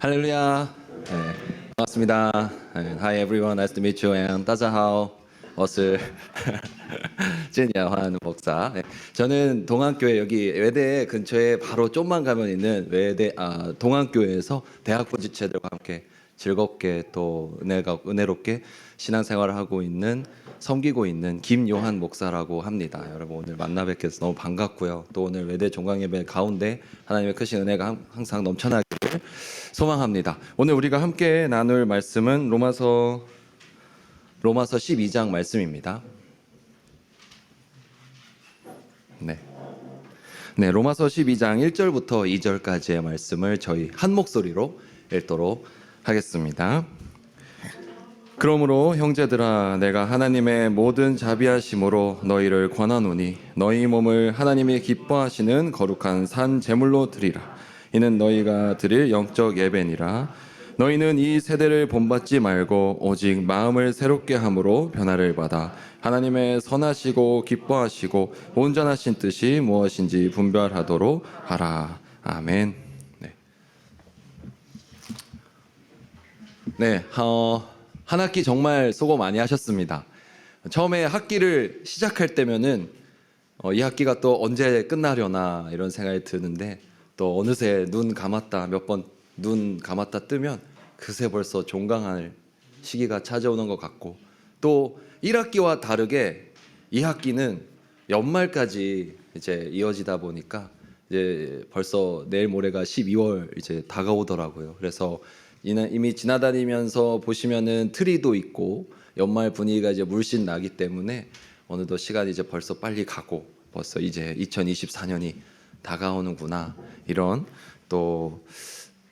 할렐루야. 네, 반갑습니다. Hi everyone, nice to meet you. And 大家好，我是 진야환 목사. 네, 저는 동안교회 여기 외대 근처에 바로 좀만 가면 있는 외대 동안교회에서 대학부 지체들과 함께 즐겁게 또 은혜롭게 신앙생활을 하고 있는 섬기고 있는 김요한 목사라고 합니다. 여러분 오늘 만나 뵙게 돼서 너무 반갑고요. 또 오늘 외대 종강예배 가운데 하나님의 크신 은혜가 항상 넘쳐나기를 소망합니다. 오늘 우리가 함께 나눌 말씀은 로마서 12장 말씀입니다. 네, 로마서 12장 1절부터 2절까지의 말씀을 저희 한 목소리로 읽도록 하겠습니다. 그러므로 형제들아, 내가 하나님의 모든 자비하심으로 너희를 권하노니 너희 몸을 하나님이 기뻐하시는 거룩한 산 제물로 드리라. 이는 너희가 드릴 영적 예배니라. 너희는 이 세대를 본받지 말고 오직 마음을 새롭게 함으로 변화를 받아 하나님의 선하시고 기뻐하시고 온전하신 뜻이 무엇인지 분별하도록 하라. 아멘. 네, 한 학기 정말 수고 많이 하셨습니다. 처음에 학기를 시작할 때면은 이 학기가 또 언제 끝나려나 이런 생각이 드는데 또 어느새 눈 감았다 몇 번 눈 감았다 뜨면 그새 벌써 종강할 시기가 찾아오는 것 같고, 또 1학기와 다르게 2학기는 연말까지 이제 이어지다 보니까 이제 벌써 내일 모레가 12월 이제 다가오더라고요. 그래서 이미 지나다니면서 보시면은 트리도 있고 연말 분위기가 이제 물씬 나기 때문에 어느덧 시간이 이제 벌써 빨리 가고 벌써 이제 2024년이 다가오는구나, 이런 또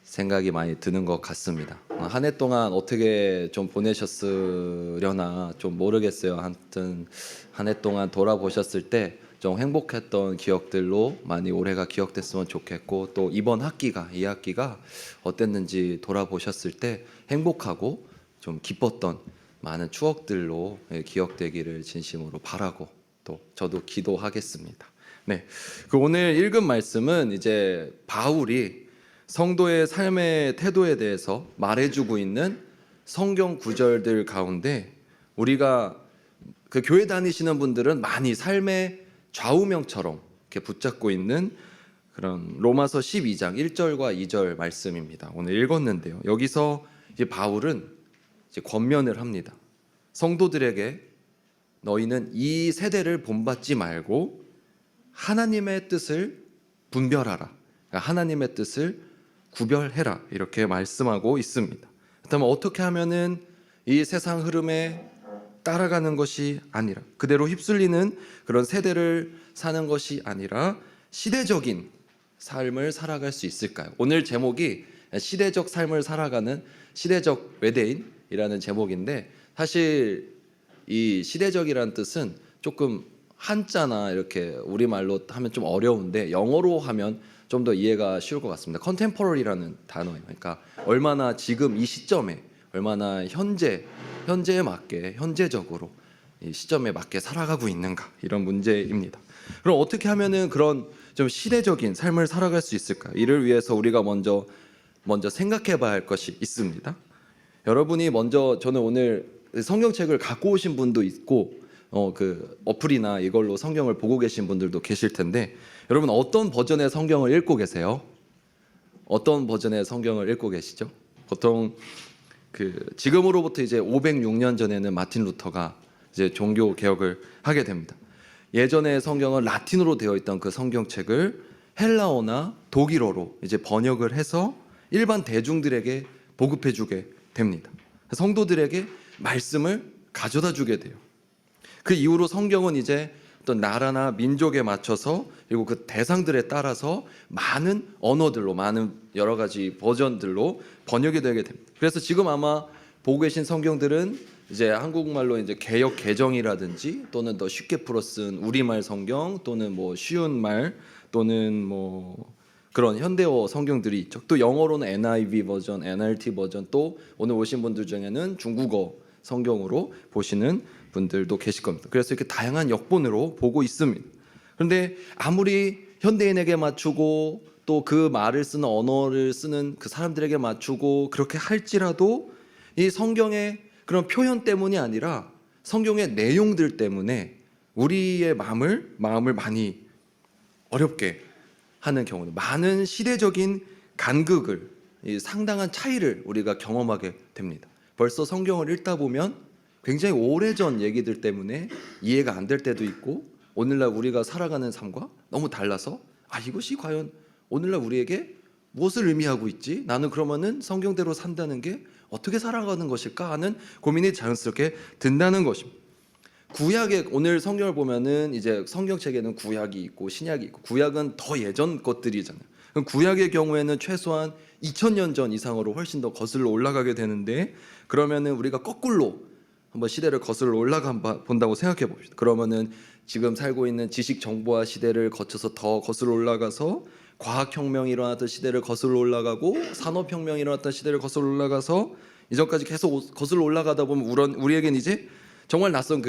생각이 많이 드는 것 같습니다. 한 해 동안 어떻게 좀 보내셨으려나 좀 모르겠어요. 하여튼 한 해 동안 돌아보셨을 때 좀 행복했던 기억들로 많이 올해가 기억됐으면 좋겠고, 또 이번 학기가 2학기가 어땠는지 돌아보셨을 때 행복하고 좀 기뻤던 많은 추억들로 기억되기를 진심으로 바라고 또 저도 기도하겠습니다. 네, 그 오늘 읽은 말씀은 이제 바울이 성도의 삶의 태도에 대해서 말해주고 있는 성경 구절들 가운데 우리가 그 교회 다니시는 분들은 많이 삶의 좌우명처럼 이렇게 붙잡고 있는 그런 로마서 12장 1절과 2절 말씀입니다. 오늘 읽었는데요. 여기서 이제 바울은 이제 권면을 합니다. 성도들에게 너희는 이 세대를 본받지 말고 하나님의 뜻을 분별하라. 그러니까 하나님의 뜻을 구별해라. 이렇게 말씀하고 있습니다. 그렇다면 어떻게 하면은 이 세상 흐름에 따라가는 것이 아니라, 그대로 휩쓸리는 그런 세대를 사는 것이 아니라 시대적인 삶을 살아갈 수 있을까요? 오늘 제목이 시대적 삶을 살아가는 시대적 외대인이라는 제목인데, 사실 이 시대적이라는 뜻은 조금 한자나 이렇게 우리말로 하면 좀 어려운데 영어로 하면 좀 더 이해가 쉬울 것 같습니다. contemporary라는 단어예요. 그러니까 얼마나 지금 이 시점에 얼마나 현재에 맞게 현재적으로 이 시점에 맞게 살아가고 있는가, 이런 문제입니다. 그럼 어떻게 하면은 그런 좀 시대적인 삶을 살아갈 수 있을까? 이를 위해서 우리가 먼저 생각해봐야 할 것이 있습니다. 여러분이 먼저, 저는 오늘 성경책을 갖고 오신 분도 있고 그 어플이나 이걸로 성경을 보고 계신 분들도 계실 텐데, 여러분 어떤 버전의 성경을 읽고 계세요? 어떤 버전의 성경을 읽고 계시죠? 보통 그 지금으로부터 이제 506년 전에는 마틴 루터가 이제 종교 개혁을 하게 됩니다. 예전의 성경은 라틴어로 되어 있던 그 성경책을 헬라어나 독일어로 이제 번역을 해서 일반 대중들에게 보급해 주게 됩니다. 성도들에게 말씀을 가져다 주게 돼요. 그 이후로 성경은 이제 어떤 나라나 민족에 맞춰서, 그리고 그 대상들에 따라서 많은 언어들로, 많은 여러 가지 버전들로 번역이 되게 됩니다. 그래서 지금 아마 보고 계신 성경들은 이제 한국말로 이제 개역 개정이라든지, 또는 더 쉽게 풀어 쓴 우리말 성경, 또는 뭐 쉬운 말, 또는 뭐 그런 현대어 성경들이 있죠. 또 영어로는 NIV 버전, NLT 버전, 또 오늘 오신 분들 중에는 중국어 성경으로 보시는 분들도 계실 겁니다. 그래서 이렇게 다양한 역본으로 보고 있습니다. 그런데 아무리 현대인에게 맞추고 또 그 말을 쓰는 언어를 쓰는 그 사람들에게 맞추고 그렇게 할지라도 이 성경의 그런 표현 때문이 아니라 성경의 내용들 때문에 우리의 마음을 많이 어렵게 하는 경우는 많은 시대적인 간극을, 이 상당한 차이를 우리가 경험하게 됩니다. 벌써 성경을 읽다 보면 굉장히 오래전 얘기들 때문에 이해가 안 될 때도 있고, 오늘날 우리가 살아가는 삶과 너무 달라서 이것이 과연 오늘날 우리에게 무엇을 의미하고 있지? 나는 그러면은 성경대로 산다는 게 어떻게 살아가는 것일까 하는 고민이 자연스럽게 든다는 것입니다. 구약의 오늘 성경을 보면은 이제 성경책에는 구약이 있고 신약이 있고, 구약은 더 예전 것들이잖아요. 그럼 구약의 경우에는 최소한 2000년 전 이상으로 훨씬 더 거슬러 올라가게 되는데, 그러면은 우리가 거꾸로 한번 시대를 거슬러 올라가 본다고 생각해 봅시다. 그러면은 지금 살고 있는 지식 정보화 시대를 거쳐서 더 거슬러 올라가서 과학혁명이 일어났던 시대를 거슬러 올라가고, 산업혁명이 일어났던 시대를 거슬러 올라가서 이전까지 계속 거슬러 올라가다 보면 우리에겐 이제 정말 낯선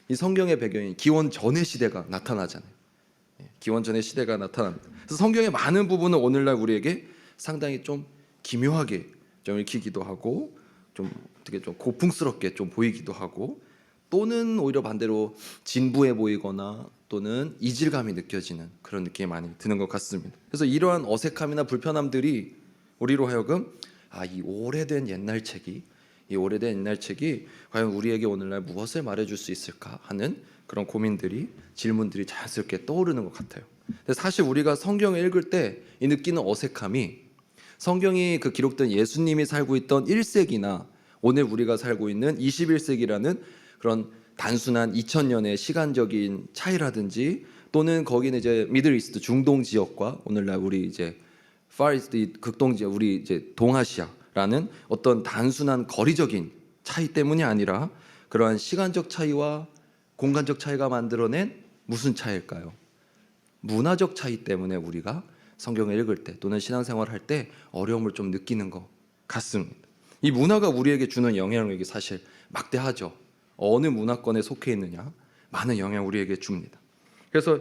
이 성경의 배경인 기원 전의 시대가 나타나잖아요. 기원 전의 시대가 나타납니다. 그래서 성경의 많은 부분은 오늘날 우리에게 상당히 좀 기묘하게 좀 읽히기도 하고, 좀 어떻게 좀 고풍스럽게 좀 보이기도 하고, 또는 오히려 반대로 진부해 보이거나 또는 이질감이 느껴지는 그런 느낌이 많이 드는 것 같습니다. 그래서 이러한 어색함이나 불편함들이 우리로 하여금 이 오래된 옛날 책이 과연 우리에게 오늘날 무엇을 말해줄 수 있을까 하는 그런 고민들이, 질문들이 자연스럽게 떠오르는 것 같아요. 근데 사실 우리가 성경을 읽을 때 이 느끼는 어색함이, 성경이 기록된 예수님이 살고 있던 1세기나 오늘 우리가 살고 있는 21세기라는 그런 단순한 2000년의 시간적인 차이라든지, 또는 거기는 이제 미들 이스트 중동 지역과 오늘날 우리 이제 파리스트 극동 지역, 우리 이제 동아시아라는 어떤 단순한 거리적인 차이 때문이 아니라 그러한 시간적 차이와 공간적 차이가 만들어낸 무슨 차이일까요? 문화적 차이 때문에 우리가 성경을 읽을 때 또는 신앙생활을 할 때 어려움을 좀 느끼는 것 같습니다. 이 문화가 우리에게 주는 영향력이 사실 막대하죠. 어느 문화권에 속해 있느냐, 많은 영향을 우리에게 줍니다. 그래서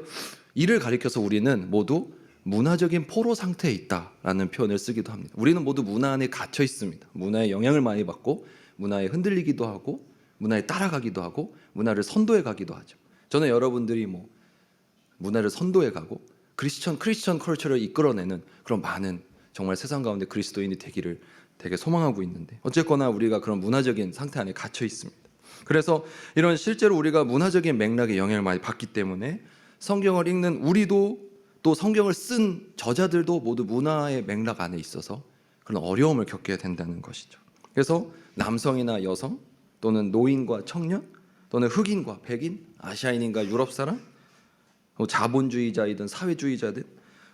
이를 가리켜서 우리는 모두 문화적인 포로 상태에 있다라는 표현을 쓰기도 합니다. 우리는 모두 문화 안에 갇혀 있습니다. 문화의 영향을 많이 받고, 문화에 흔들리기도 하고, 문화에 따라가기도 하고, 문화를 선도해 가기도 하죠. 저는 여러분들이 문화를 선도해 가고 크리스천 컬처를 이끌어내는 그런 많은 정말 세상 가운데 그리스도인이 되기를 되게 소망하고 있는데, 어쨌거나 우리가 그런 문화적인 상태 안에 갇혀 있습니다. 그래서 이런 실제로 우리가 문화적인 맥락에 영향을 많이 받기 때문에 성경을 읽는 우리도, 또 성경을 쓴 저자들도 모두 문화의 맥락 안에 있어서 그런 어려움을 겪게 된다는 것이죠. 그래서 남성이나 여성, 또는 노인과 청년, 또는 흑인과 백인, 아시아인인과 유럽 사람, 자본주의자이든 사회주의자든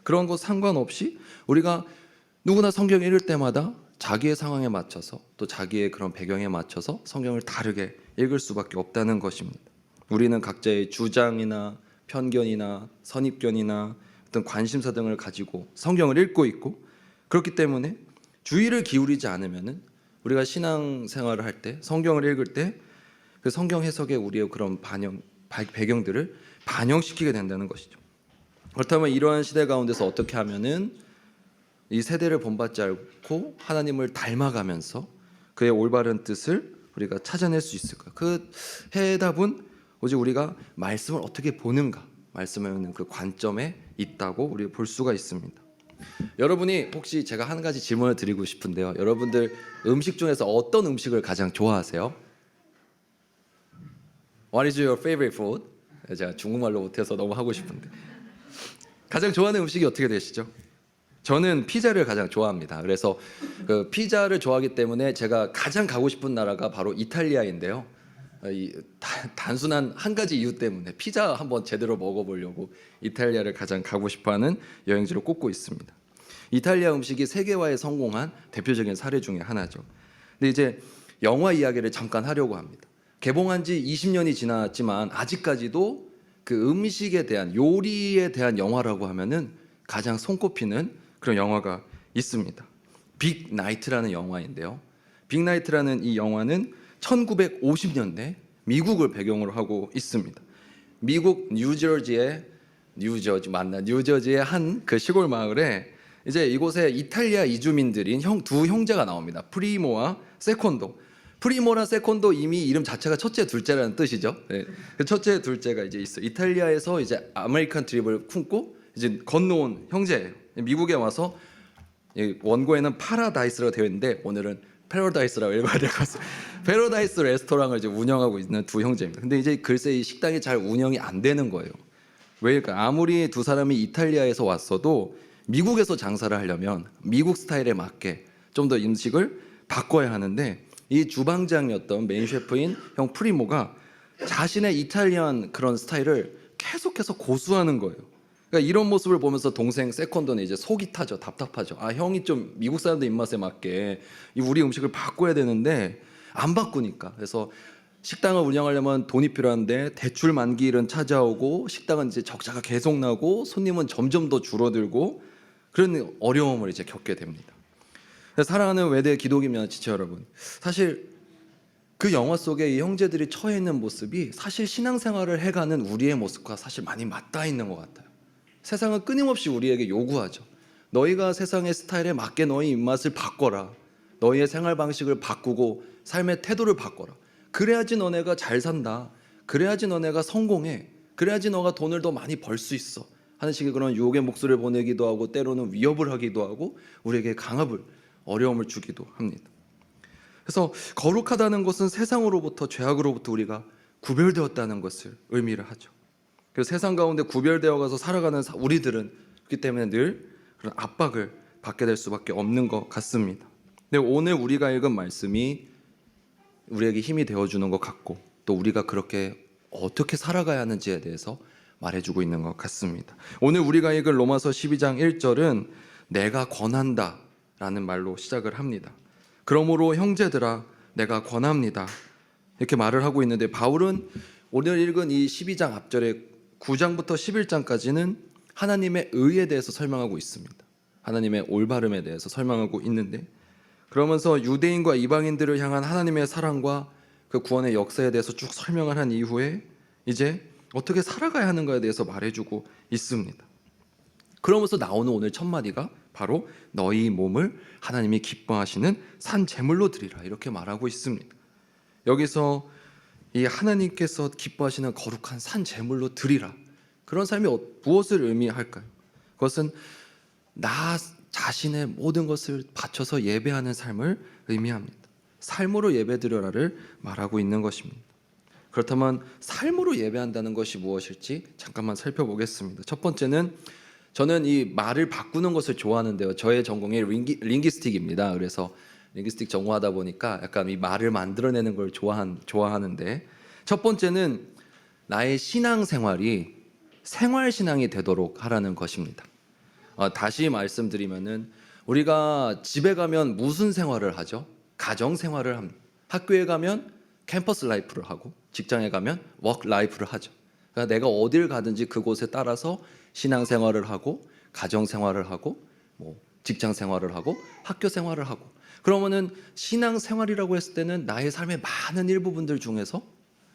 그런 것 상관없이 우리가 누구나 성경을 읽을 때마다 자기의 상황에 맞춰서, 또 자기의 그런 배경에 맞춰서 성경을 다르게 읽을 수밖에 없다는 것입니다. 우리는 각자의 주장이나 편견이나 선입견이나 어떤 관심사 등을 가지고 성경을 읽고 있고, 그렇기 때문에 주의를 기울이지 않으면은 우리가 신앙생활을 할 때, 성경을 읽을 때 그 성경 해석에 우리의 그런 배경들을 반영시키게 된다는 것이죠. 그렇다면 이러한 시대 가운데서 어떻게 하면은 이 세대를 본받지 않고 하나님을 닮아가면서 그의 올바른 뜻을 우리가 찾아낼 수 있을까? 그 해답은 오직 우리가 말씀을 어떻게 보는가, 말씀을 보는 그 관점에 있다고 우리가 볼 수가 있습니다. 여러분이 혹시 제가 한 가지 질문을 드리고 싶은데요. 여러분들 음식 중에서 어떤 음식을 가장 좋아하세요? What is your favorite food? 제가 중국말로 못해서 너무 하고 싶은데, 가장 좋아하는 음식이 어떻게 되시죠? 저는 피자를 가장 좋아합니다. 그래서 그 피자를 좋아하기 때문에 제가 가장 가고 싶은 나라가 바로 이탈리아인데요. 단순한 한 가지 이유 때문에 피자 한번 제대로 먹어보려고 이탈리아를 가장 가고 싶어하는 여행지로 꼽고 있습니다. 이탈리아 음식이 세계화에 성공한 대표적인 사례 중에 하나죠. 근데 이제 영화 이야기를 잠깐 하려고 합니다. 개봉한 지 20년이 지났지만 아직까지도 그 음식에 대한, 요리에 대한 영화라고 하면은 가장 손꼽히는 그런 영화가 있습니다. 빅 나이트라는 영화인데요. 빅 나이트라는 이 영화는 1950년대 미국을 배경으로 하고 있습니다. 미국 뉴저지의 한 그 시골 마을에 이제 이곳에 이탈리아 이주민들인 두 형제가 나옵니다. 프리모와 세콘도. 프리모랑 세콘도 이미 이름 자체가 첫째, 둘째라는 뜻이죠. 네. 그 첫째, 둘째가 이제 있어. 이탈리아에서 이제 아메리칸 드립을 품고 이제 건너온 형제예요. 미국에 와서 원고에는 파라다이스라고 되어 있는데 오늘은 패러다이스라고 읽어야 될 것 같습니다. 패러다이스 레스토랑을 이제 운영하고 있는 두 형제입니다. 근데 이제 글쎄 이 식당이 잘 운영이 안 되는 거예요. 왜일까? 아무리 두 사람이 이탈리아에서 왔어도 미국에서 장사를 하려면 미국 스타일에 맞게 좀 더 음식을 바꿔야 하는데 이 주방장이었던 메인 셰프인 형 프리모가 자신의 이탈리안 그런 스타일을 계속해서 고수하는 거예요. 그러니까 이런 모습을 보면서 동생 세컨도는 이제 속이 타죠. 답답하죠. 아, 형이 좀 미국 사람들 입맛에 맞게 우리 음식을 바꿔야 되는데 안 바꾸니까. 그래서 식당을 운영하려면 돈이 필요한데 대출 만기일은 찾아오고 식당은 이제 적자가 계속 나고 손님은 점점 더 줄어들고 그런 어려움을 이제 겪게 됩니다. 사랑하는 외대 기독인 지체 여러분, 사실 그 영화 속에 이 형제들이 처해 있는 모습이 사실 신앙생활을 해가는 우리의 모습과 사실 많이 맞닿아 있는 것 같아요. 세상은 끊임없이 우리에게 요구하죠. 너희가 세상의 스타일에 맞게 너희 입맛을 바꿔라. 너희의 생활 방식을 바꾸고 삶의 태도를 바꿔라. 그래야지 너네가 잘 산다. 그래야지 너네가 성공해. 그래야지 너가 돈을 더 많이 벌 수 있어. 하는 식의 그런 유혹의 목소리를 보내기도 하고 때로는 위협을 하기도 하고 우리에게 강압을 어려움을 주기도 합니다. 그래서 거룩하다는 것은 세상으로부터 죄악으로부터 우리가 구별되었다는 것을 의미를 하죠. 그래서 세상 가운데 구별되어 가서 살아가는 우리들은 그렇기 때문에 늘 그런 압박을 받게 될 수밖에 없는 것 같습니다. 근데 오늘 우리가 읽은 말씀이 우리에게 힘이 되어주는 것 같고 또 우리가 그렇게 어떻게 살아가야 하는지에 대해서 말해주고 있는 것 같습니다. 오늘 우리가 읽은 로마서 12장 1절은 내가 권한다 라는 말로 시작을 합니다. 그러므로 형제들아 내가 권합니다 이렇게 말을 하고 있는데 바울은 오늘 읽은 이 12장 앞절에 9장부터 11장까지는 하나님의 의에 대해서 설명하고 있습니다. 하나님의 올바름에 대해서 설명하고 있는데 그러면서 유대인과 이방인들을 향한 하나님의 사랑과 그 구원의 역사에 대해서 쭉 설명을 한 이후에 이제 어떻게 살아가야 하는가에 대해서 말해주고 있습니다. 그러면서 나오는 오늘 첫 마디가 바로 너희 몸을 하나님이 기뻐하시는 산 제물로 드리라 이렇게 말하고 있습니다. 여기서 이 하나님께서 기뻐하시는 거룩한 산 제물로 드리라 그런 삶이 무엇을 의미할까요? 그것은 나 자신의 모든 것을 바쳐서 예배하는 삶을 의미합니다. 삶으로 예배드려라를 말하고 있는 것입니다. 그렇다면 삶으로 예배한다는 것이 무엇일지 잠깐만 살펴보겠습니다. 첫 번째는 저는 이 말을 바꾸는 것을 좋아하는데요. 저의 전공이 링기스틱입니다. 그래서 링기스틱 전공하다 보니까 약간 이 말을 만들어내는 걸 좋아하는데 첫 번째는 나의 신앙생활이 생활신앙이 되도록 하라는 것입니다. 다시 말씀드리면은 우리가 집에 가면 무슨 생활을 하죠? 가정생활을 합니다. 학교에 가면 캠퍼스 라이프를 하고 직장에 가면 워크 라이프를 하죠. 그러니까 내가 어딜 가든지 그곳에 따라서 신앙생활을 하고 가정생활을 하고 직장생활을 하고 학교생활을 하고 그러면은 신앙생활이라고 했을 때는 나의 삶의 많은 일부분들 중에서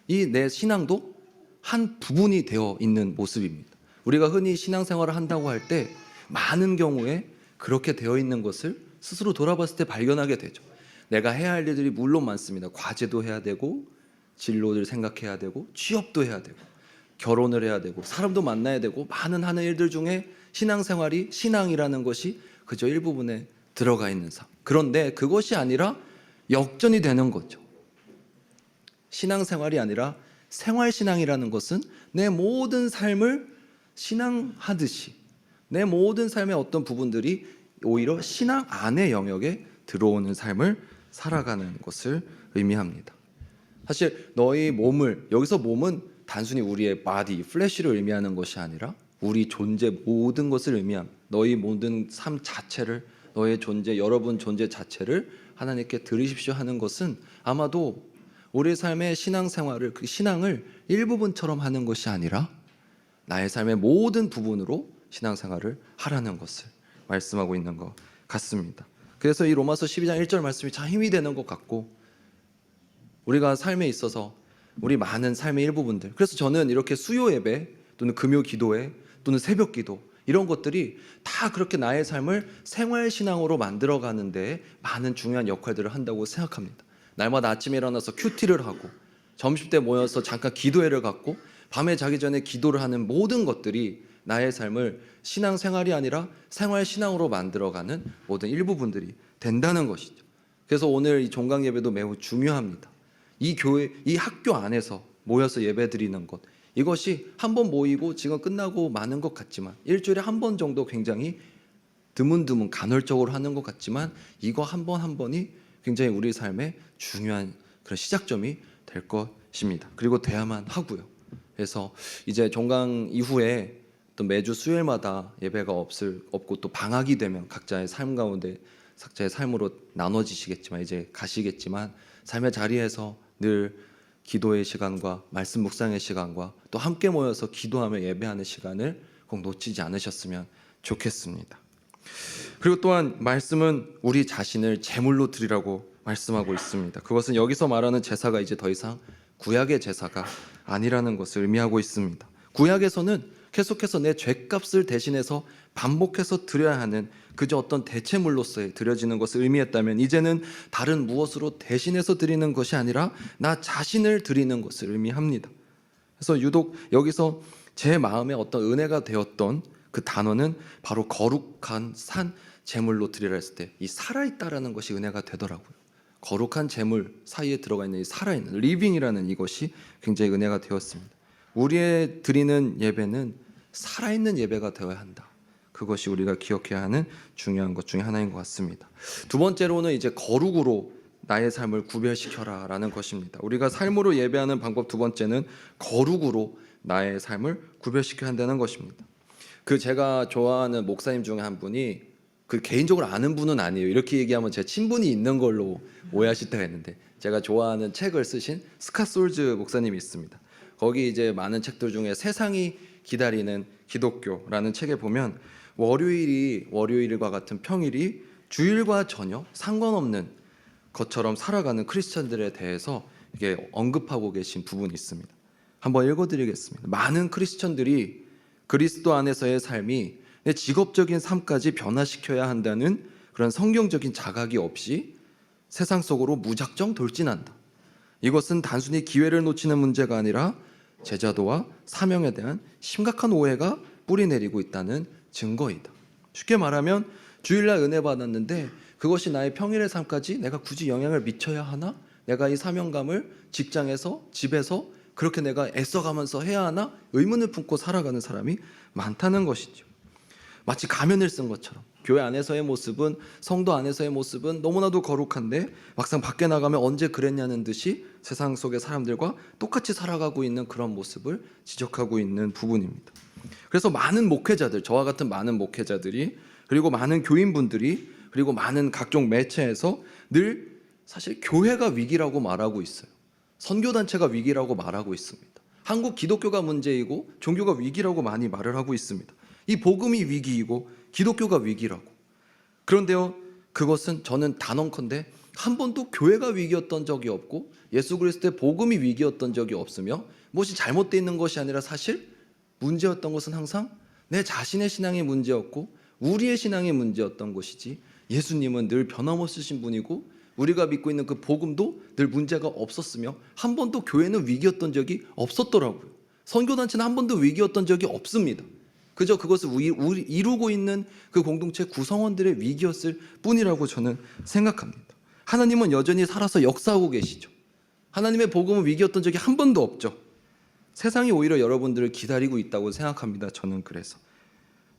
이 내 신앙도 한 부분이 되어 있는 모습입니다. 우리가 흔히 신앙생활을 한다고 할 때 많은 경우에 그렇게 되어 있는 것을 스스로 돌아봤을 때 발견하게 되죠. 내가 해야 할 일들이 물론 많습니다. 과제도 해야 되고 진로를 생각해야 되고 취업도 해야 되고 결혼을 해야 되고 사람도 만나야 되고 많은 하는 일들 중에 신앙생활이 신앙이라는 것이 그저 일부분에 들어가 있는 삶. 그런데 그것이 아니라 역전이 되는 거죠. 신앙생활이 아니라 생활신앙이라는 것은 내 모든 삶을 신앙하듯이 내 모든 삶의 어떤 부분들이 오히려 신앙 안의 영역에 들어오는 삶을 살아가는 것을 의미합니다. 사실 너희 몸을 여기서 몸은 단순히 우리의 바디, 플래시를 의미하는 것이 아니라 우리 존재 모든 것을 의미합니다. 너희 모든 삶 자체를 너의 존재, 여러분 존재 자체를 하나님께 드리십시오 하는 것은 아마도 우리 삶의 신앙생활을 그 신앙을 일부분처럼 하는 것이 아니라 나의 삶의 모든 부분으로 신앙생활을 하라는 것을 말씀하고 있는 것 같습니다. 그래서 이 로마서 12장 1절 말씀이 참 힘이 되는 것 같고 우리가 삶에 있어서 우리 많은 삶의 일부분들 그래서 저는 이렇게 수요 예배 또는 금요 기도회 또는 새벽 기도 이런 것들이 다 그렇게 나의 삶을 생활신앙으로 만들어가는 데 많은 중요한 역할들을 한다고 생각합니다. 날마다 아침에 일어나서 큐티를 하고 점심때 모여서 잠깐 기도회를 갖고 밤에 자기 전에 기도를 하는 모든 것들이 나의 삶을 신앙생활이 아니라 생활신앙으로 만들어가는 모든 일부분들이 된다는 것이죠. 그래서 오늘 이 종강 예배도 매우 중요합니다. 이 교회, 이 학교 안에서 모여서 예배 드리는 것, 이것이 한 번 모이고 지금 끝나고 마는 것 같지만, 일주일에 한 번 정도 굉장히 드문드문 간헐적으로 하는 것 같지만, 이거 한 번 한 번이 굉장히 우리 삶의 중요한 그런 시작점이 될 것입니다. 그리고 돼야만 하고요. 그래서 이제 종강 이후에 또 매주 수요일마다 예배가 없고 또 방학이 되면 각자의 삶 가운데 각자의 삶으로 나눠지시겠지만, 이제 가시겠지만, 삶의 자리에서 늘 기도의 시간과 말씀 묵상의 시간과 또 함께 모여서 기도하며 예배하는 시간을 꼭 놓치지 않으셨으면 좋겠습니다. 그리고 또한 말씀은 우리 자신을 제물로 드리라고 말씀하고 있습니다. 그것은 여기서 말하는 제사가 이제 더 이상 구약의 제사가 아니라는 것을 의미하고 있습니다. 구약에서는 계속해서 내 죄값을 대신해서 반복해서 드려야 하는 그저 어떤 대체물로서의 드려지는 것을 의미했다면, 이제는 다른 무엇으로 대신해서 드리는 것이 아니라 나 자신을 드리는 것을 의미합니다. 그래서 유독 여기서 제 마음에 어떤 은혜가 되었던 그 단어는 바로 거룩한 산 제물로 드리라 했을 때 이 살아있다라는 것이 은혜가 되더라고요. 거룩한 제물 사이에 들어가 있는 이 살아있는 리빙이라는 이것이 굉장히 은혜가 되었습니다. 우리의 드리는 예배는 살아있는 예배가 되어야 한다. 그것이 우리가 기억해야 하는 중요한 것 중에 하나인 것 같습니다. 두 번째로는 이제 거룩으로 나의 삶을 구별시켜라 라는 것입니다. 우리가 삶으로 예배하는 방법 두 번째는 거룩으로 나의 삶을 구별시켜야 한다는 것입니다. 제가 좋아하는 목사님 중에 한 분이, 개인적으로 아는 분은 아니에요. 이렇게 얘기하면 제 친분이 있는 걸로 오해하실 때가 있는데, 제가 좋아하는 책을 쓰신 스캇 솔즈 목사님이 있습니다. 거기 이제 많은 책들 중에 세상이 기다리는 기독교라는 책에 보면 월요일과 같은 평일이 주일과 전혀 상관없는 것처럼 살아가는 크리스천들에 대해서 이게 언급하고 계신 부분이 있습니다. 한번 읽어드리겠습니다. 많은 크리스천들이 그리스도 안에서의 삶이 내 직업적인 삶까지 변화시켜야 한다는 그런 성경적인 자각이 없이 세상 속으로 무작정 돌진한다. 이것은 단순히 기회를 놓치는 문제가 아니라 제자도와 사명에 대한 심각한 오해가 뿌리내리고 있다는 증거이다. 쉽게 말하면 주일날 은혜 받았는데 그것이 나의 평일의 삶까지 내가 굳이 영향을 미쳐야 하나? 내가 이 사명감을 직장에서, 집에서 그렇게 내가 애써가면서 해야 하나? 의문을 품고 살아가는 사람이 많다는 것이죠. 마치 가면을 쓴 것처럼 교회 안에서의 모습은, 성도 안에서의 모습은 너무나도 거룩한데 막상 밖에 나가면 언제 그랬냐는 듯이 세상 속의 사람들과 똑같이 살아가고 있는 그런 모습을 지적하고 있는 부분입니다. 그래서 많은 목회자들, 저와 같은 많은 목회자들이, 그리고 많은 교인분들이, 그리고 많은 각종 매체에서 늘 사실 교회가 위기라고 말하고 있어요. 선교단체가 위기라고 말하고 있습니다. 한국 기독교가 문제이고 종교가 위기라고 많이 말을 하고 있습니다. 이 복음이 위기이고 기독교가 위기라고. 그런데요, 그것은 저는 단언컨대 한 번도 교회가 위기였던 적이 없고 예수 그리스도의 복음이 위기였던 적이 없으며, 무엇이 잘못되어 있는 것이 아니라 사실 문제였던 것은 항상 내 자신의 신앙의 문제였고 우리의 신앙의 문제였던 것이지, 예수님은 늘 변함없으신 분이고 우리가 믿고 있는 그 복음도 늘 문제가 없었으며 한 번도 교회는 위기였던 적이 없었더라고요. 선교단체는 한 번도 위기였던 적이 없습니다. 그저 그것을 이루고 있는 그 공동체 구성원들의 위기였을 뿐이라고 저는 생각합니다. 하나님은 여전히 살아서 역사하고 계시죠. 하나님의 복음은 위기였던 적이 한 번도 없죠. 세상이 오히려 여러분들을 기다리고 있다고 생각합니다. 저는 그래서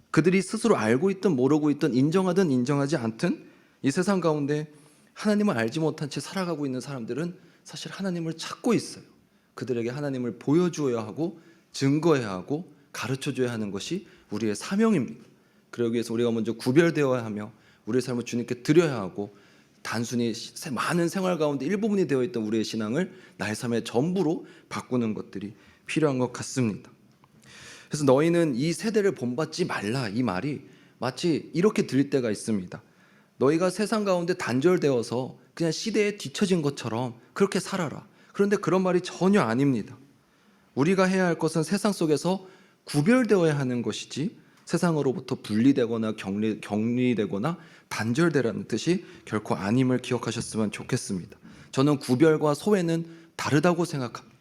그들이 스스로 알고 있든 모르고 있든 인정하든 인정하지 않든 이 세상 가운데 하나님을 알지 못한 채 살아가고 있는 사람들은 사실 하나님을 찾고 있어요. 그들에게 하나님을 보여주어야 하고 증거해야 하고 가르쳐줘야 하는 것이 우리의 사명입니다. 그러기 위해서 우리가 먼저 구별되어야 하며 우리의 삶을 주님께 드려야 하고, 단순히 많은 생활 가운데 일부분이 되어 있던 우리의 신앙을 나의 삶의 전부로 바꾸는 것들이 필요한 것 같습니다. 그래서 너희는 이 세대를 본받지 말라, 이 말이 마치 이렇게 들릴 때가 있습니다. 너희가 세상 가운데 단절되어서 그냥 시대에 뒤처진 것처럼 그렇게 살아라. 그런데 그런 말이 전혀 아닙니다. 우리가 해야 할 것은 세상 속에서 구별되어야 하는 것이지 세상으로부터 분리되거나 격리되거나 단절되라는 뜻이 결코 아님을 기억하셨으면 좋겠습니다. 저는 구별과 소외는 다르다고 생각합니다.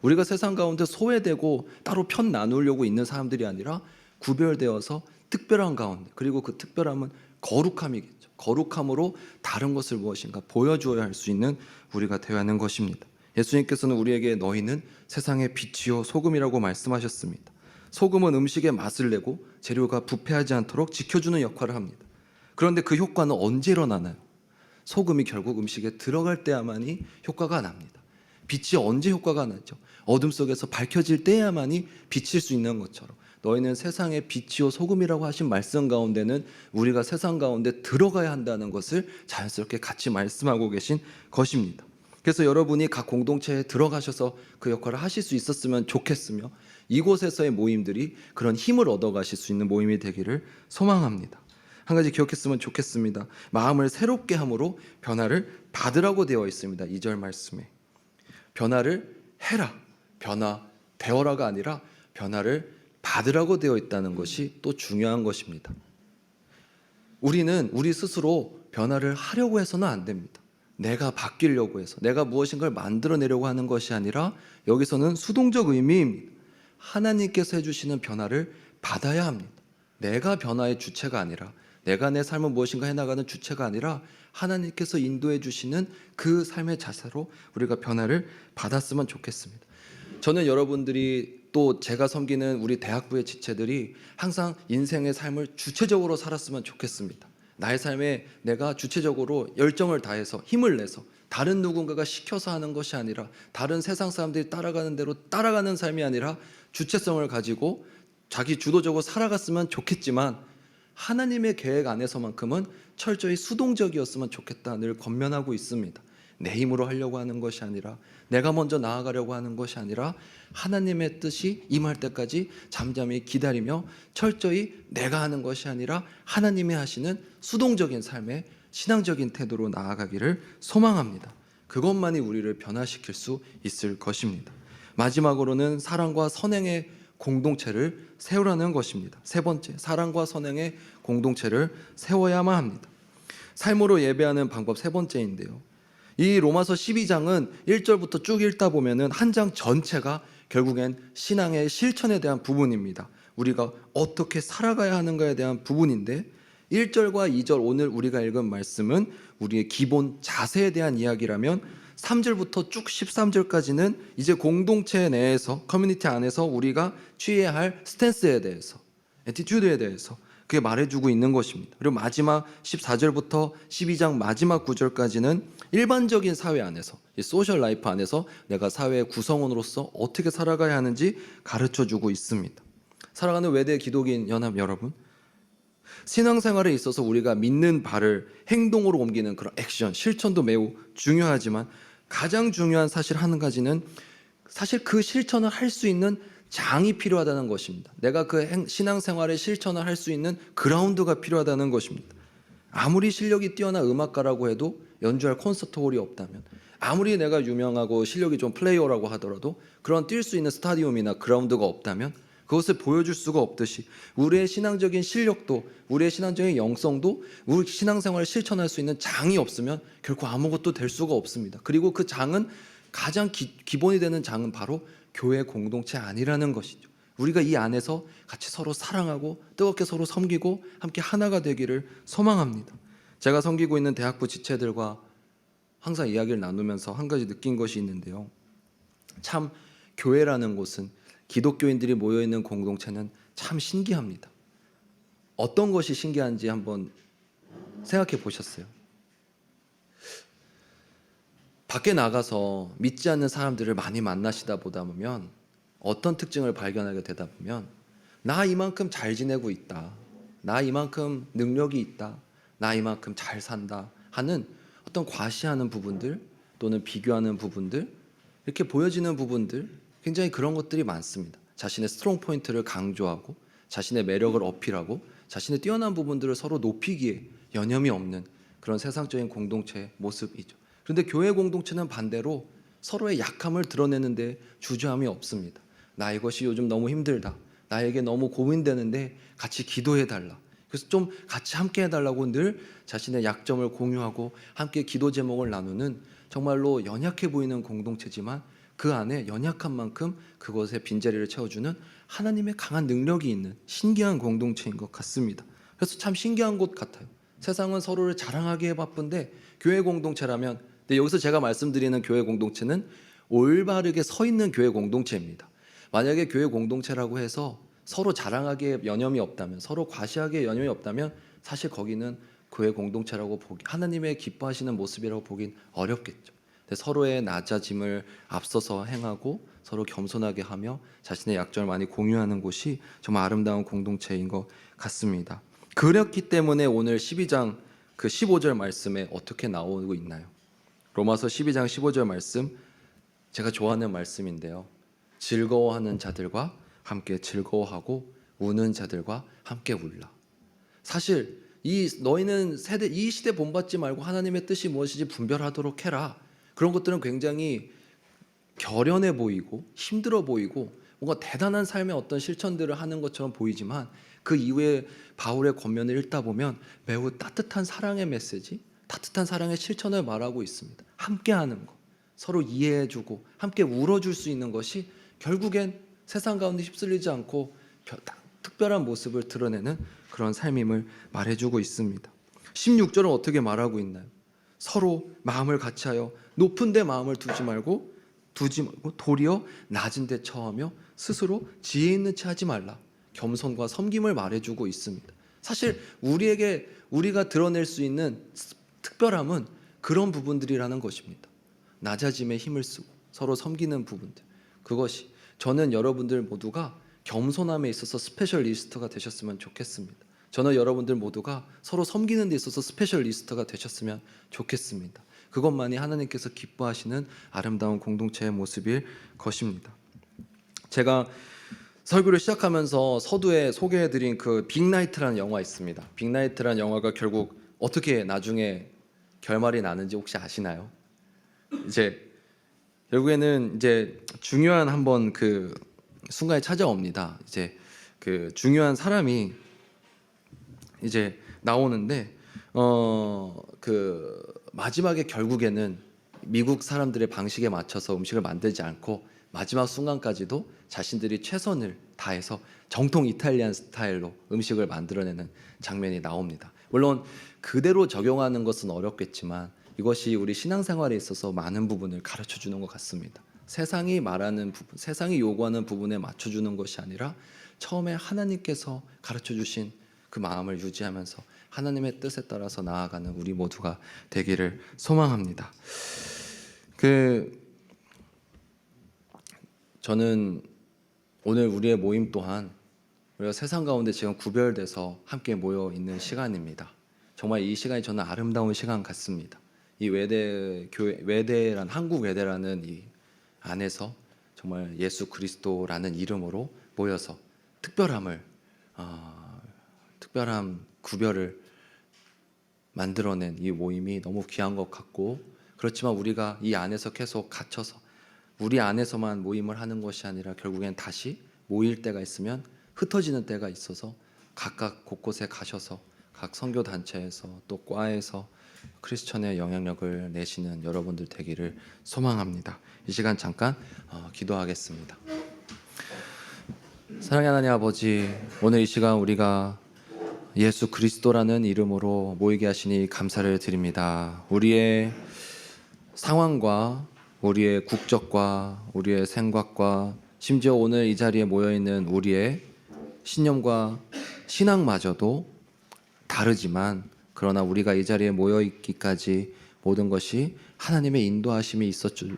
우리가 세상 가운데 소외되고 따로 편 나누려고 있는 사람들이 아니라 구별되어서 특별한 가운데, 그리고 그 특별함은 거룩함이겠죠. 거룩함으로 다른 것을 무엇인가 보여주어야 할 수 있는 우리가 되어야 하는 것입니다. 예수님께서는 우리에게 너희는 세상의 빛이요 소금이라고 말씀하셨습니다. 소금은 음식에 맛을 내고 재료가 부패하지 않도록 지켜주는 역할을 합니다. 그런데 그 효과는 언제 일어나나요? 소금이 결국 음식에 들어갈 때야만이 효과가 납니다. 빛이 언제 효과가 나죠? 어둠 속에서 밝혀질 때야만이 비칠 수 있는 것처럼 너희는 세상의 빛이요 소금이라고 하신 말씀 가운데는 우리가 세상 가운데 들어가야 한다는 것을 자연스럽게 같이 말씀하고 계신 것입니다. 그래서 여러분이 각 공동체에 들어가셔서 그 역할을 하실 수 있었으면 좋겠으며, 이곳에서의 모임들이 그런 힘을 얻어가실 수 있는 모임이 되기를 소망합니다. 한 가지 기억했으면 좋겠습니다. 마음을 새롭게 함으로 변화를 받으라고 되어 있습니다. 2절 말씀에 변화를 해라, 변화되어라가 아니라 변화를 받으라고 되어 있다는 것이 또 중요한 것입니다. 우리는 우리 스스로 변화를 하려고 해서는 안 됩니다. 내가 바뀌려고 해서, 내가 무엇인가를 만들어내려고 하는 것이 아니라 여기서는 수동적 의미입니다. 하나님께서 해주시는 변화를 받아야 합니다. 내가 변화의 주체가 아니라, 내가 내 삶을 무엇인가 해나가는 주체가 아니라 하나님께서 인도해 주시는 그 삶의 자세로 우리가 변화를 받았으면 좋겠습니다. 저는 여러분들이 또 제가 섬기는 우리 대학부의 지체들이 항상 인생의 삶을 주체적으로 살았으면 좋겠습니다. 나의 삶에 내가 주체적으로 열정을 다해서 힘을 내서 다른 누군가가 시켜서 하는 것이 아니라, 다른 세상 사람들이 따라가는 대로 따라가는 삶이 아니라 주체성을 가지고 자기 주도적으로 살아갔으면 좋겠지만, 하나님의 계획 안에서만큼은 철저히 수동적이었으면 좋겠다 늘 권면하고 있습니다. 내 힘으로 하려고 하는 것이 아니라, 내가 먼저 나아가려고 하는 것이 아니라 하나님의 뜻이 임할 때까지 잠잠히 기다리며 철저히 내가 하는 것이 아니라 하나님이 하시는 수동적인 삶의 신앙적인 태도로 나아가기를 소망합니다. 그것만이 우리를 변화시킬 수 있을 것입니다. 마지막으로는 사랑과 선행의 공동체를 세우라는 것입니다. 세 번째, 사랑과 선행의 공동체를 세워야만 합니다. 삶으로 예배하는 방법 세 번째인데요, 이 로마서 12장은 1절부터 쭉 읽다 보면은 한 장 전체가 결국엔 신앙의 실천에 대한 부분입니다. 우리가 어떻게 살아가야 하는가에 대한 부분인데, 1절과 2절 오늘 우리가 읽은 말씀은 우리의 기본 자세에 대한 이야기라면, 3절부터 쭉 13절까지는 이제 공동체 내에서, 커뮤니티 안에서 우리가 취해야 할 스탠스에 대해서, 애티튜드에 대해서 그게 말해주고 있는 것입니다. 그리고 마지막 14절부터 12장 마지막 9절까지는 일반적인 사회 안에서, 이 소셜 라이프 안에서 내가 사회의 구성원으로서 어떻게 살아가야 하는지 가르쳐주고 있습니다. 사랑하는 외대 기독인 연합 여러분, 신앙생활에 있어서 우리가 믿는 바를 행동으로 옮기는 그런 액션, 실천도 매우 중요하지만, 가장 중요한 사실 한 가지는 사실 그 실천을 할 수 있는 장이 필요하다는 것입니다. 내가 그 신앙생활의 실천을 할 수 있는 그라운드가 필요하다는 것입니다. 아무리 실력이 뛰어난 음악가라고 해도 연주할 콘서트홀이 없다면, 아무리 내가 유명하고 실력이 좀 플레이어라고 하더라도 그런 뛸 수 있는 스타디움이나 그라운드가 없다면 그것을 보여줄 수가 없듯이, 우리의 신앙적인 실력도, 우리의 신앙적인 영성도, 우리 신앙생활을 실천할 수 있는 장이 없으면 결코 아무것도 될 수가 없습니다. 그리고 그 장은, 가장 기본이 되는 장은 바로 교회 공동체 아니라는 것이죠. 우리가 이 안에서 같이 서로 사랑하고 뜨겁게 서로 섬기고 함께 하나가 되기를 소망합니다. 제가 섬기고 있는 대학부 지체들과 항상 이야기를 나누면서 한 가지 느낀 것이 있는데요, 참 교회라는 곳은, 기독교인들이 모여있는 공동체는 참 신기합니다. 어떤 것이 신기한지 한번 생각해 보셨어요? 밖에 나가서 믿지 않는 사람들을 많이 만나시다 보다 보면 어떤 특징을 발견하게 되다 보면, 나 이만큼 잘 지내고 있다, 나 이만큼 능력이 있다, 나 이만큼 잘 산다 하는 어떤 과시하는 부분들, 또는 비교하는 부분들, 이렇게 보여지는 부분들, 굉장히 그런 것들이 많습니다. 자신의 스트롱 포인트를 강조하고 자신의 매력을 어필하고 자신의 뛰어난 부분들을 서로 높이기에 여념이 없는 그런 세상적인 공동체의 모습이죠. 그런데 교회 공동체는 반대로 서로의 약함을 드러내는데 주저함이 없습니다. 나 이것이 요즘 너무 힘들다, 나에게 너무 고민되는데 같이 기도해달라. 그래서 좀 같이 함께 해달라고 늘 자신의 약점을 공유하고 함께 기도 제목을 나누는 정말로 연약해 보이는 공동체지만 그 안에 연약한 만큼 그것의 빈자리를 채워주는 하나님의 강한 능력이 있는 신기한 공동체인 것 같습니다. 그래서 참 신기한 곳 같아요. 세상은 서로를 자랑하기에 바쁜데 교회 공동체라면, 근데 여기서 제가 말씀드리는 교회 공동체는 올바르게 서 있는 교회 공동체입니다. 만약에 교회 공동체라고 해서 서로 자랑하기에 여념이 없다면, 서로 과시하기에 여념이 없다면 사실 거기는 교회 공동체라고 보기, 하나님의 기뻐하시는 모습이라고 보긴 어렵겠죠. 근데 서로의 낮아짐을 앞서서 행하고 서로 겸손하게 하며 자신의 약점을 많이 공유하는 곳이 정말 아름다운 공동체인 것 같습니다. 그렇기 때문에 오늘 12장 그 15절 말씀에 어떻게 나오고 있나요? 로마서 12장 15절 말씀, 제가 좋아하는 말씀인데요. 즐거워하는 자들과 함께 즐거워하고 우는 자들과 함께 울라. 사실 너희는 이 시대 본받지 말고 하나님의 뜻이 무엇인지 분별하도록 해라. 그런 것들은 굉장히 결연해 보이고 힘들어 보이고 뭔가 대단한 삶의 어떤 실천들을 하는 것처럼 보이지만 그 이후에 바울의 권면을 읽다 보면 매우 따뜻한 사랑의 메시지, 따뜻한 사랑의 실천을 말하고 있습니다. 함께하는 것, 서로 이해해주고 함께 울어줄 수 있는 것이 결국엔 세상 가운데 휩쓸리지 않고 특별한 모습을 드러내는 그런 삶임을 말해주고 있습니다. 16절은 어떻게 말하고 있나요? 서로 마음을 같이하여 높은 데 마음을 두지 말고 도리어 낮은 데 처하며 스스로 지혜 있는 채 하지 말라. 겸손과 섬김을 말해주고 있습니다. 사실 우리가 드러낼 수 있는 특별함은 그런 부분들이라는 것입니다. 낮아짐에 힘을 쓰고 서로 섬기는 부분들, 그것이 저는 여러분들 모두가 겸손함에 있어서 스페셜리스트가 되셨으면 좋겠습니다. 저는 여러분들 모두가 서로 섬기는 데 있어서 스페셜리스트가 되셨으면 좋겠습니다. 그것만이 하나님께서 기뻐하시는 아름다운 공동체의 모습일 것입니다. 제가 설교를 시작하면서 서두에 소개해드린 그 빅나이트라는 영화 있습니다. 빅나이트라는 영화가 결국 어떻게 나중에 결말이 나는지 혹시 아시나요? 이제 결국에는 이제 중요한 한번 그 순간이 찾아옵니다. 이제 그 중요한 사람이 이제 나오는데 그 마지막에 결국에는 미국 사람들의 방식에 맞춰서 음식을 만들지 않고 마지막 순간까지도 자신들이 최선을 다해서 정통 이탈리안 스타일로 음식을 만들어내는 장면이 나옵니다. 물론 그대로 적용하는 것은 어렵겠지만 이것이 우리 신앙생활에 있어서 많은 부분을 가르쳐주는 것 같습니다. 세상이 말하는 부분, 세상이 요구하는 부분에 맞춰주는 것이 아니라 처음에 하나님께서 가르쳐주신 그 마음을 유지하면서 하나님의 뜻에 따라서 나아가는 우리 모두가 되기를 소망합니다. 저는 오늘 우리의 모임 또한 우리가 세상 가운데 지금 구별돼서 함께 모여 있는 시간입니다. 정말 이 시간이 저는 아름다운 시간 같습니다. 이 외대란 한국 외대라는 이 안에서 정말 예수 그리스도라는 이름으로 모여서 특별함 구별을 만들어낸 이 모임이 너무 귀한 것 같고, 그렇지만 우리가 이 안에서 계속 갇혀서 우리 안에서만 모임을 하는 것이 아니라 결국엔 다시 모일 때가 있으면 흩어지는 때가 있어서 각각 곳곳에 가셔서 각 선교 단체에서 또 과에서 크리스천의 영향력을 내시는 여러분들 되기를 소망합니다. 이 시간 잠깐 기도하겠습니다. 사랑의 하나님 아버지, 오늘 이 시간 우리가 예수 그리스도라는 이름으로 모이게 하시니 감사를 드립니다. 우리의 상황과 우리의 국적과 우리의 생각과 심지어 오늘 이 자리에 모여있는 우리의 신념과 신앙마저도 다르지만, 그러나 우리가 이 자리에 모여있기까지 모든 것이 하나님의 인도하심이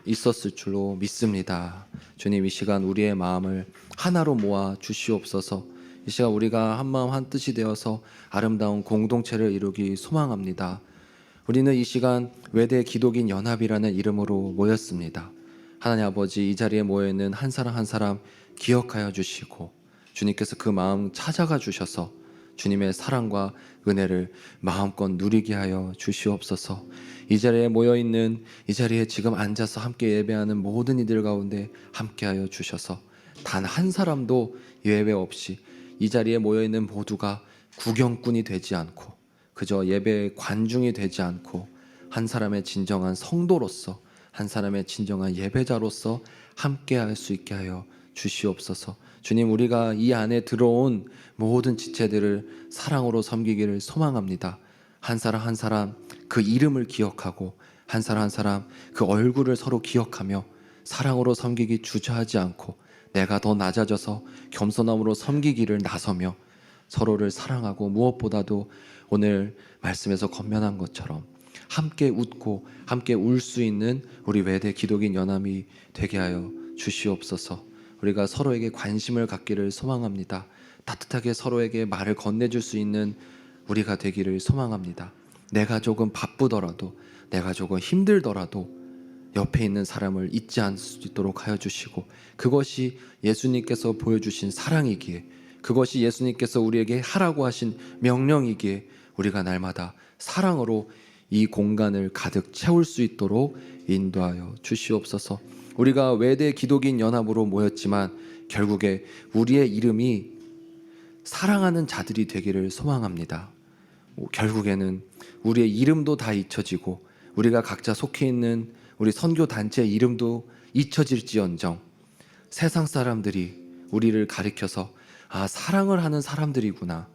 있었을 줄로 믿습니다. 주님, 이 시간 우리의 마음을 하나로 모아 주시옵소서. 이 시간 우리가 한마음 한뜻이 되어서 아름다운 공동체를 이루기 소망합니다. 우리는 이 시간 외대 기독인 연합이라는 이름으로 모였습니다. 하나님 아버지, 이 자리에 모여있는 한 사람 한 사람 기억하여 주시고 주님께서 그 마음 찾아가 주셔서 주님의 사랑과 은혜를 마음껏 누리게 하여 주시옵소서. 이 자리에 모여있는, 이 자리에 지금 앉아서 함께 예배하는 모든 이들 가운데 함께하여 주셔서 단 한 사람도 예외 없이 이 자리에 모여있는 모두가 구경꾼이 되지 않고 그저 예배의 관중이 되지 않고 한 사람의 진정한 성도로서 한 사람의 진정한 예배자로서 함께할 수 있게 하여 주시옵소서. 주님, 우리가 이 안에 들어온 모든 지체들을 사랑으로 섬기기를 소망합니다. 한 사람 한 사람 그 이름을 기억하고 한 사람 한 사람 그 얼굴을 서로 기억하며 사랑으로 섬기기 주저하지 않고 내가 더 낮아져서 겸손함으로 섬기기를 나서며 서로를 사랑하고 무엇보다도 오늘 말씀에서 권면한 것처럼 함께 웃고 함께 울 수 있는 우리 외대 기독인 연합이 되게 하여 주시옵소서. 우리가 서로에게 관심을 갖기를 소망합니다. 따뜻하게 서로에게 말을 건네줄 수 있는 우리가 되기를 소망합니다. 내가 조금 바쁘더라도 내가 조금 힘들더라도 옆에 있는 사람을 잊지 않을 수 있도록 하여 주시고 그것이 예수님께서 보여주신 사랑이기에 그것이 예수님께서 우리에게 하라고 하신 명령이기에 우리가 날마다 사랑으로 이 공간을 가득 채울 수 있도록 인도하여 주시옵소서. 우리가 외대 기독인 연합으로 모였지만 결국에 우리의 이름이 사랑하는 자들이 되기를 소망합니다. 결국에는 우리의 이름도 다 잊혀지고 우리가 각자 속해 있는 우리 선교 단체의 이름도 잊혀질지언정 세상 사람들이 우리를 가리켜서 사랑을 하는 사람들이구나,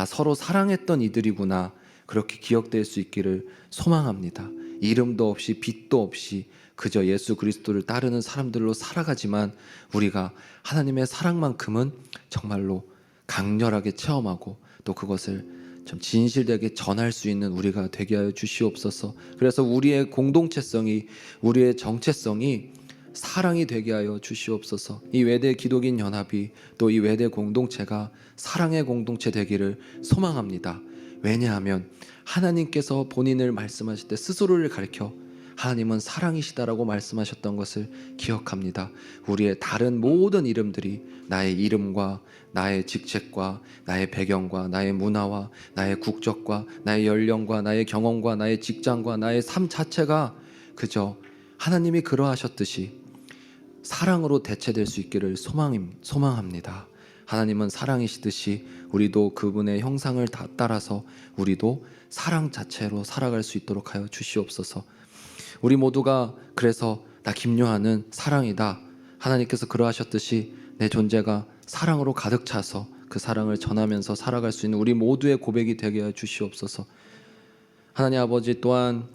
서로 사랑했던 이들이구나, 그렇게 기억될 수 있기를 소망합니다. 이름도 없이 빛도 없이 그저 예수 그리스도를 따르는 사람들로 살아가지만 우리가 하나님의 사랑만큼은 정말로 강렬하게 체험하고 또 그것을 좀 진실되게 전할 수 있는 우리가 되게 하여 주시옵소서. 그래서 우리의 공동체성이 우리의 정체성이 사랑이 되게 하여 주시옵소서. 이 외대 기독인 연합이 또 이 외대 공동체가 사랑의 공동체 되기를 소망합니다. 왜냐하면 하나님께서 본인을 말씀하실 때 스스로를 가리켜 하나님은 사랑이시다라고 말씀하셨던 것을 기억합니다. 우리의 다른 모든 이름들이 나의 이름과 나의 직책과 나의 배경과 나의 문화와 나의 국적과 나의 연령과 나의 경험과 나의 직장과 나의 삶 자체가 그저 하나님이 그러하셨듯이 사랑으로 대체될 수 있기를 소망합니다. 하나님은 사랑이시듯이 우리도 그분의 형상을 다 따라서 우리도 사랑 자체로 살아갈 수 있도록 하여 주시옵소서. 우리 모두가 그래서 나 김요한은 사랑이다, 하나님께서 그러하셨듯이 내 존재가 사랑으로 가득 차서 그 사랑을 전하면서 살아갈 수 있는 우리 모두의 고백이 되게 하여 주시옵소서. 하나님 아버지, 또한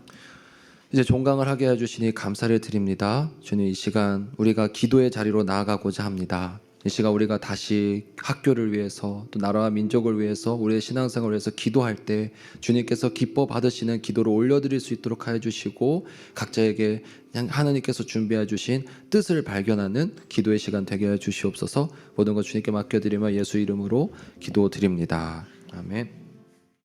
이제 종강을 하게 해주시니 감사를 드립니다. 주님, 이 시간 우리가 기도의 자리로 나아가고자 합니다. 이 시간 우리가 다시 학교를 위해서 또 나라와 민족을 위해서 우리의 신앙생활을 위해서 기도할 때 주님께서 기뻐 받으시는 기도를 올려드릴 수 있도록 하여 주시고 각자에게 하나님께서 준비해 주신 뜻을 발견하는 기도의 시간 되게 해 주시옵소서. 모든 것 주님께 맡겨드리며 예수 이름으로 기도드립니다. 아멘.